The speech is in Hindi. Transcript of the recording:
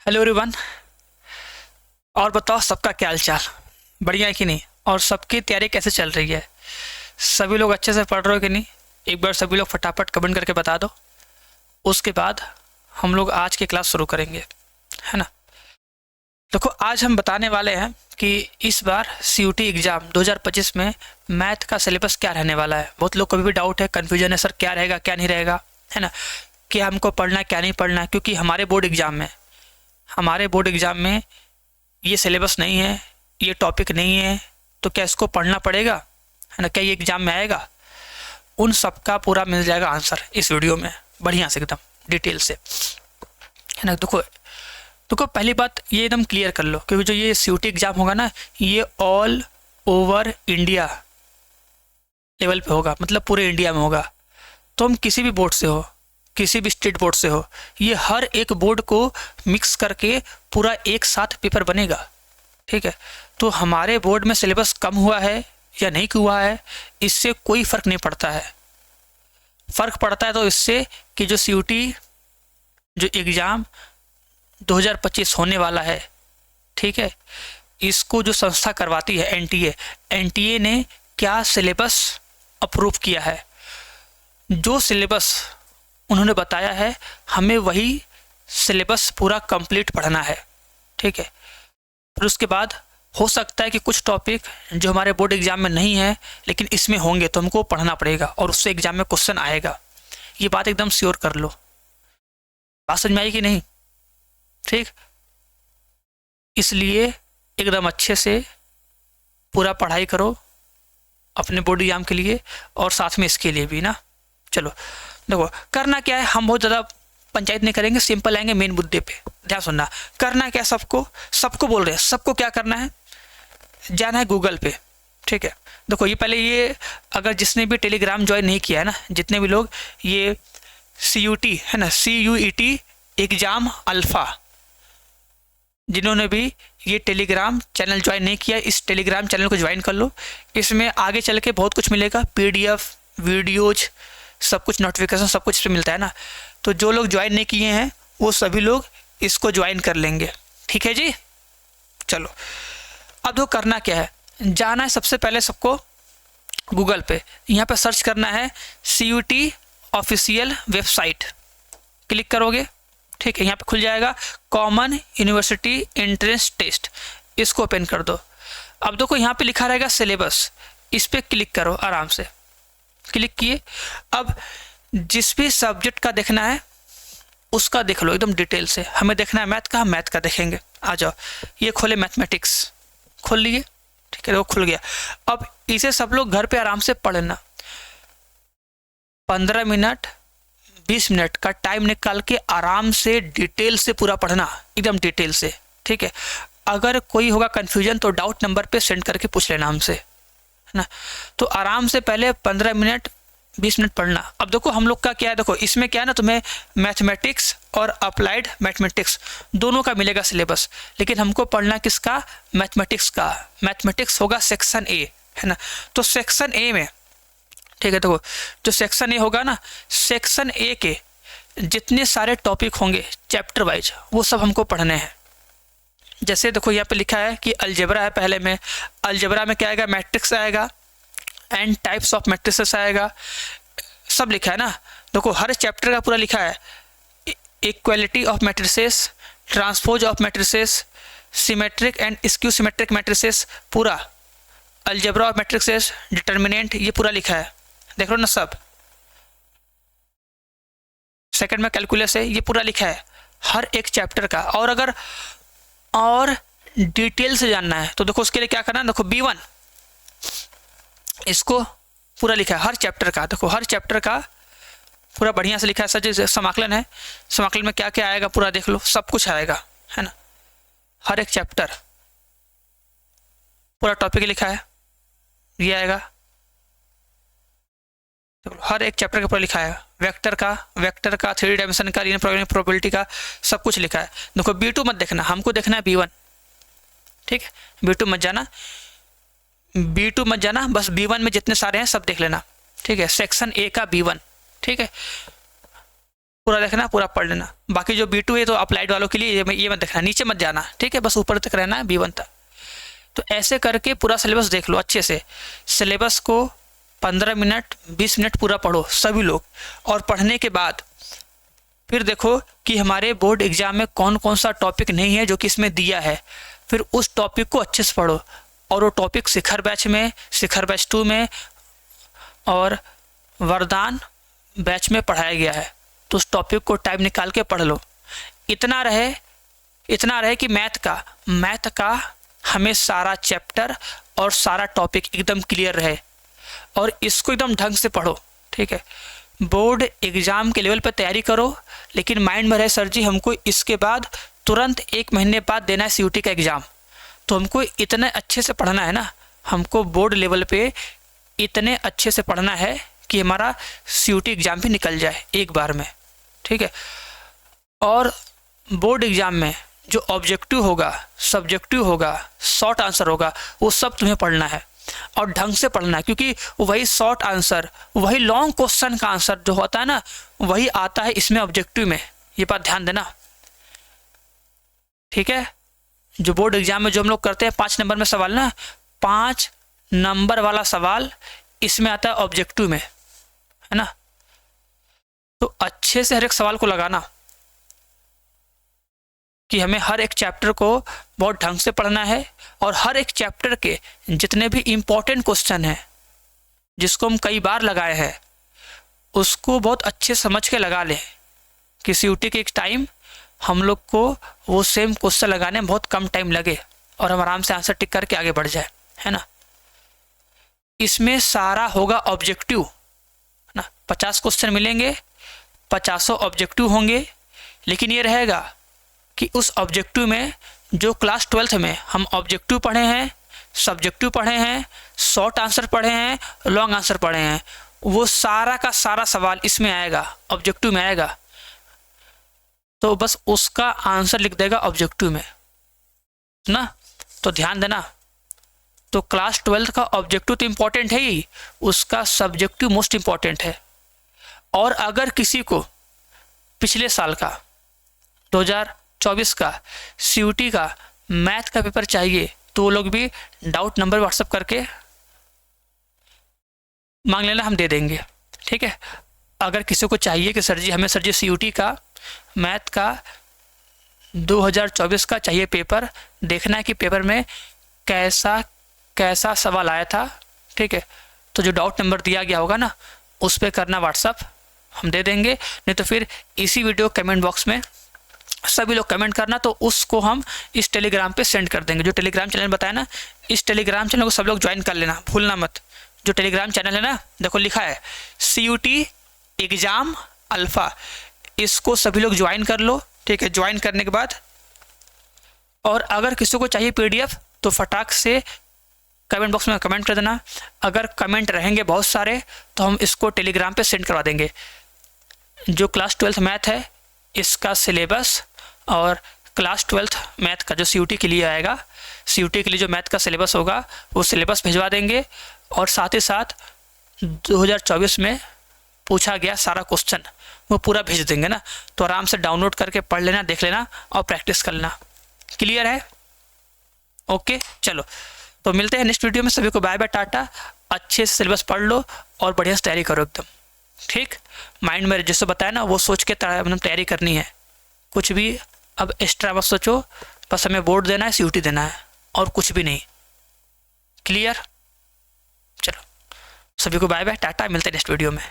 Hello everyone. और बताओ सबका क्या हाल चाल? बढ़िया है कि नहीं? और सबकी तैयारी कैसे चल रही है? सभी लोग अच्छे से पढ़ रहे हो कि नहीं? एक बार सभी लोग फटाफट कमेंट करके बता दो। उसके बाद हम लोग आज की क्लास शुरू करेंगे, है ना? देखो, आज हम बताने वाले हैं कि इस बार सीयूटी एग्ज़ाम 2025 में मैथ का सिलेबस क्या रहने वाला है। बहुत लोग को भी डाउट है, कन्फ्यूजन है, सर क्या रहेगा क्या नहीं रहेगा, है ना? क्या हमको पढ़ना है क्या नहीं पढ़ना है, क्योंकि हमारे बोर्ड एग्ज़ाम में ये सिलेबस नहीं है, ये टॉपिक नहीं है, तो क्या इसको पढ़ना पड़ेगा, है ना? क्या ये एग्ज़ाम में आएगा? उन सब का पूरा मिल जाएगा आंसर इस वीडियो में, बढ़िया से एकदम डिटेल से, है ना? देखो देखो, पहली बात ये एकदम क्लियर कर लो, क्योंकि जो ये सीयूटी एग्ज़ाम होगा ना, ये ऑल ओवर इंडिया लेवल पे होगा, मतलब पूरे इंडिया में होगा। तो हम किसी भी बोर्ड से हो, किसी भी स्टेट बोर्ड से हो, ये हर एक बोर्ड को मिक्स करके पूरा एक साथ पेपर बनेगा, ठीक है? तो हमारे बोर्ड में सिलेबस कम हुआ है या नहीं हुआ है, इससे कोई फ़र्क नहीं पड़ता है। फ़र्क पड़ता है तो इससे कि जो सीयूटी जो एग्ज़ाम 2025 होने वाला है, ठीक है, इसको जो संस्था करवाती है एनटीए ने क्या सिलेबस अप्रूव किया है। जो सिलेबस उन्होंने बताया है, हमें वही सिलेबस पूरा कंप्लीट पढ़ना है, ठीक है? फिर उसके बाद हो सकता है कि कुछ टॉपिक जो हमारे बोर्ड एग्जाम में नहीं है लेकिन इसमें होंगे, तो हमको पढ़ना पड़ेगा और उससे एग्जाम में क्वेश्चन आएगा। ये बात एकदम श्योर कर लो। बात समझ में आई कि नहीं? ठीक, इसलिए एकदम अच्छे से पूरा पढ़ाई करो अपने बोर्ड एग्जाम के लिए और साथ में इसके लिए भी ना। चलो देखो, करना क्या है, हम बहुत ज़्यादा पंचायत नहीं करेंगे, सिंपल आएंगे मेन मुद्दे पे। ध्यान सुनना, करना क्या है, सबको सबको बोल रहे हैं, सबको क्या करना है, जाना है गूगल पे, ठीक है? देखो, ये पहले ये अगर जिसने भी टेलीग्राम ज्वाइन नहीं किया है ना, जितने भी लोग ये CUT है ना, CUET एग्ज़ाम अल्फ़ा, जिन्होंने भी ये टेलीग्राम चैनल ज्वाइन नहीं किया, इस टेलीग्राम चैनल को ज्वाइन कर लो। इसमें आगे चल के बहुत कुछ मिलेगा, PDF, वीडियोज, सब कुछ, नोटिफिकेशन, सब कुछ इसमें मिलता है ना। तो जो लोग ज्वाइन नहीं किए हैं वो सभी लोग इसको ज्वाइन कर लेंगे, ठीक है जी? चलो, अब तो करना क्या है, जाना है सबसे पहले सबको गूगल पे, यहाँ पे सर्च करना है CUT ऑफिशियल वेबसाइट, क्लिक करोगे, ठीक है? यहाँ पे खुल जाएगा कॉमन यूनिवर्सिटी एंट्रेंस टेस्ट, इसको ओपन कर दो। अब देखो यहाँ पे लिखा रहेगा सिलेबस, इस पर क्लिक करो, आराम से क्लिक किए। अब जिस भी सब्जेक्ट का देखना है उसका देख लो एकदम डिटेल से। हमें देखना है मैथ का, हम मैथ का देखेंगे। आ जाओ, ये खोले मैथमेटिक्स, खोल लिए, ठीक है? वो खुल गया। अब इसे सब लोग घर पे आराम से पढ़ना, 15 मिनट 20 मिनट का टाइम निकाल के आराम से डिटेल से पूरा पढ़ना, एकदम डिटेल से, ठीक है? अगर कोई होगा कन्फ्यूजन तो डाउट नंबर पे सेंड करके पूछ लेना हमसे, है ना? तो आराम से पहले 15 मिनट 20 मिनट पढ़ना। अब देखो हम लोग का क्या है, देखो इसमें क्या है ना, तुम्हें मैथमेटिक्स और अप्लाइड मैथमेटिक्स दोनों का मिलेगा सिलेबस, लेकिन हमको पढ़ना किसका? मैथमेटिक्स का। मैथमेटिक्स होगा सेक्शन ए, है ना? तो सेक्शन ए में, ठीक है, देखो जो सेक्शन ए होगा ना, सेक्शन ए के जितने सारे टॉपिक होंगे चैप्टर वाइज, वो सब हमको पढ़ने हैं। जैसे देखो यहाँ पे लिखा है कि अलजेब्रा है, पहले में अलजेब्रा में क्या आएगा, मैट्रिक्स आएगा एंड टाइप्स ऑफ मैट्रिसेस आएगा, सब लिखा है ना। देखो हर चैप्टर का पूरा लिखा है, equality of matrices, transpose of matrices, symmetric and skew symmetric matrices, पूरा अलजेब्रा ऑफ मैट्रिसेस, डिटर्मिनेंट, ये पूरा लिखा है, देख लो ना सब। सेकंड में कैलकुलस है, ये पूरा लिखा है हर एक चैप्टर का। और अगर और डिटेल से जानना है तो देखो उसके लिए क्या करना है, देखो B1, इसको पूरा लिखा है हर चैप्टर का। देखो हर चैप्टर का पूरा बढ़िया से लिखा है, सच समाकलन है, समाकलन में क्या क्या आएगा पूरा देख लो, सब कुछ आएगा, है ना? हर एक चैप्टर पूरा टॉपिक लिखा है, ये आएगा, देखो हर एक चैप्टर का पूरा लिखा है, वेक्टर का 3 डायमेंशन का, लीनियर प्रोग्रामिंग, प्रोबेबिलिटी का, सब कुछ लिखा है। देखो B2 मत देखना, हमको देखना है B1, ठीक है? B2 मत जाना, B2 मत जाना, बस B1 में जितने सारे हैं सब देख लेना, ठीक है? सेक्शन ए का B1, ठीक है? पूरा देखना, पूरा पढ़ लेना। बाकी जो B2 है तो अप्लाइड वालों के लिए ये मत देखना, नीचे मत जाना, ठीक है, बस ऊपर तक रहना है B1 तक। तो ऐसे करके पूरा सिलेबस देख लो अच्छे से। सिलेबस को 15 मिनट 20 मिनट पूरा पढ़ो सभी लोग, और पढ़ने के बाद फिर देखो कि हमारे बोर्ड एग्जाम में कौन कौन सा टॉपिक नहीं है जो कि इसमें दिया है, फिर उस टॉपिक को अच्छे से पढ़ो। और वो टॉपिक शिखर बैच में, शिखर बैच 2 में और वरदान बैच में पढ़ाया गया है, तो उस टॉपिक को टाइम निकाल के पढ़ लो। इतना रहे कि मैथ का हमें सारा चैप्टर और सारा टॉपिक एकदम क्लियर रहे, और इसको एकदम ढंग से पढ़ो, ठीक है। बोर्ड एग्ज़ाम के लेवल पर तैयारी करो, लेकिन माइंड में रहे सर जी हमको इसके बाद तुरंत 1 महीने बाद देना है CUT का एग्ज़ाम, तो हमको इतने अच्छे से पढ़ना है ना, हमको बोर्ड लेवल पे इतने अच्छे से पढ़ना है कि हमारा CUT एग्ज़ाम भी निकल जाए एक बार में, ठीक है। और बोर्ड एग्ज़ाम में जो ऑब्जेक्टिव होगा, सब्जेक्टिव होगा, शॉर्ट आंसर होगा, वो सब तुम्हें पढ़ना है और ढंग से पढ़ना है, क्योंकि वही शॉर्ट आंसर, वही लॉन्ग क्वेश्चन का आंसर जो होता है ना, वही आता है इसमें ऑब्जेक्टिव में। ये बात ध्यान देना, ठीक है। जो बोर्ड एग्जाम में जो हम लोग करते हैं 5 नंबर में सवाल ना, 5 नंबर वाला सवाल इसमें आता है ऑब्जेक्टिव में, है ना। तो अच्छे से हर एक सवाल को लगाना कि हमें हर एक चैप्टर को बहुत ढंग से पढ़ना है, और हर एक चैप्टर के जितने भी इम्पोर्टेंट क्वेश्चन हैं जिसको हम कई बार लगाए हैं, उसको बहुत अच्छे समझ के लगा लें कि CUT के एक टाइम हम लोग को वो सेम क्वेश्चन लगाने में बहुत कम टाइम लगे और हम आराम से आंसर टिक करके आगे बढ़ जाए, है ना। इसमें सारा होगा ऑब्जेक्टिव ना, 50 क्वेश्चन मिलेंगे, 50 ऑब्जेक्टिव होंगे, लेकिन ये रहेगा कि उस ऑब्जेक्टिव में जो क्लास 12th में हम ऑब्जेक्टिव पढ़े हैं, सब्जेक्टिव पढ़े हैं, शॉर्ट आंसर पढ़े हैं, लॉन्ग आंसर पढ़े हैं, वो सारा का सारा सवाल इसमें आएगा, ऑब्जेक्टिव में आएगा। तो बस उसका आंसर लिख देगा ऑब्जेक्टिव में ना, तो ध्यान देना। तो क्लास 12th का ऑब्जेक्टिव तो इम्पॉर्टेंट है ही, उसका सब्जेक्टिव मोस्ट इम्पॉर्टेंट है। और अगर किसी को पिछले साल का 2024 का CUT का मैथ का पेपर चाहिए, तो वो लोग भी डाउट नंबर व्हाट्सएप करके मांग लेना, हम दे देंगे, ठीक है। अगर किसी को चाहिए कि सर जी हमें सर जी CUT का मैथ का 2024 का चाहिए पेपर, देखना है कि पेपर में कैसा सवाल आया था, ठीक है, तो जो डाउट नंबर दिया गया होगा ना, उस पर करना व्हाट्सअप, हम दे देंगे। नहीं तो फिर इसी वीडियो कमेंट बॉक्स में सभी लोग कमेंट करना, तो उसको हम इस टेलीग्राम पे सेंड कर देंगे। जो टेलीग्राम चैनल बताया ना, इस टेलीग्राम चैनल को सब लोग ज्वाइन कर लेना, भूलना मत। जो टेलीग्राम चैनल है ना, देखो लिखा है CUT एग्ज़ाम अल्फ़ा, इसको सभी लोग ज्वाइन कर लो, ठीक है। ज्वाइन करने के बाद और अगर किसी को चाहिए PDF तो फटाक से कमेंट बॉक्स में कमेंट कर देना। अगर कमेंट रहेंगे बहुत सारे तो हम इसको टेलीग्राम पे सेंड करवा देंगे। जो क्लास 12th मैथ है इसका सिलेबस और क्लास 12th मैथ का जो CUT के लिए आएगा, CUT के लिए जो मैथ का सिलेबस होगा वो सिलेबस भिजवा देंगे, और साथ ही साथ 2024 में पूछा गया सारा क्वेश्चन वो पूरा भेज देंगे ना। तो आराम से डाउनलोड करके पढ़ लेना, देख लेना और प्रैक्टिस कर लेना। क्लियर है? ओके, चलो तो मिलते हैं नेक्स्ट वीडियो में। सभी को बाय बाय, टाटा। अच्छे से सिलेबस पढ़ लो और बढ़िया से तैयारी करो एकदम, ठीक। माइंड में जैसे बताया ना वो सोच के तैयारी करनी है, कुछ भी अब एक्स्ट्रा मत सोचो, बस हमें बोर्ड देना है, CUT देना है और कुछ भी नहीं। क्लियर? चलो सभी को बाय बाय, टाटा। मिलते हैं नेक्स्ट वीडियो में।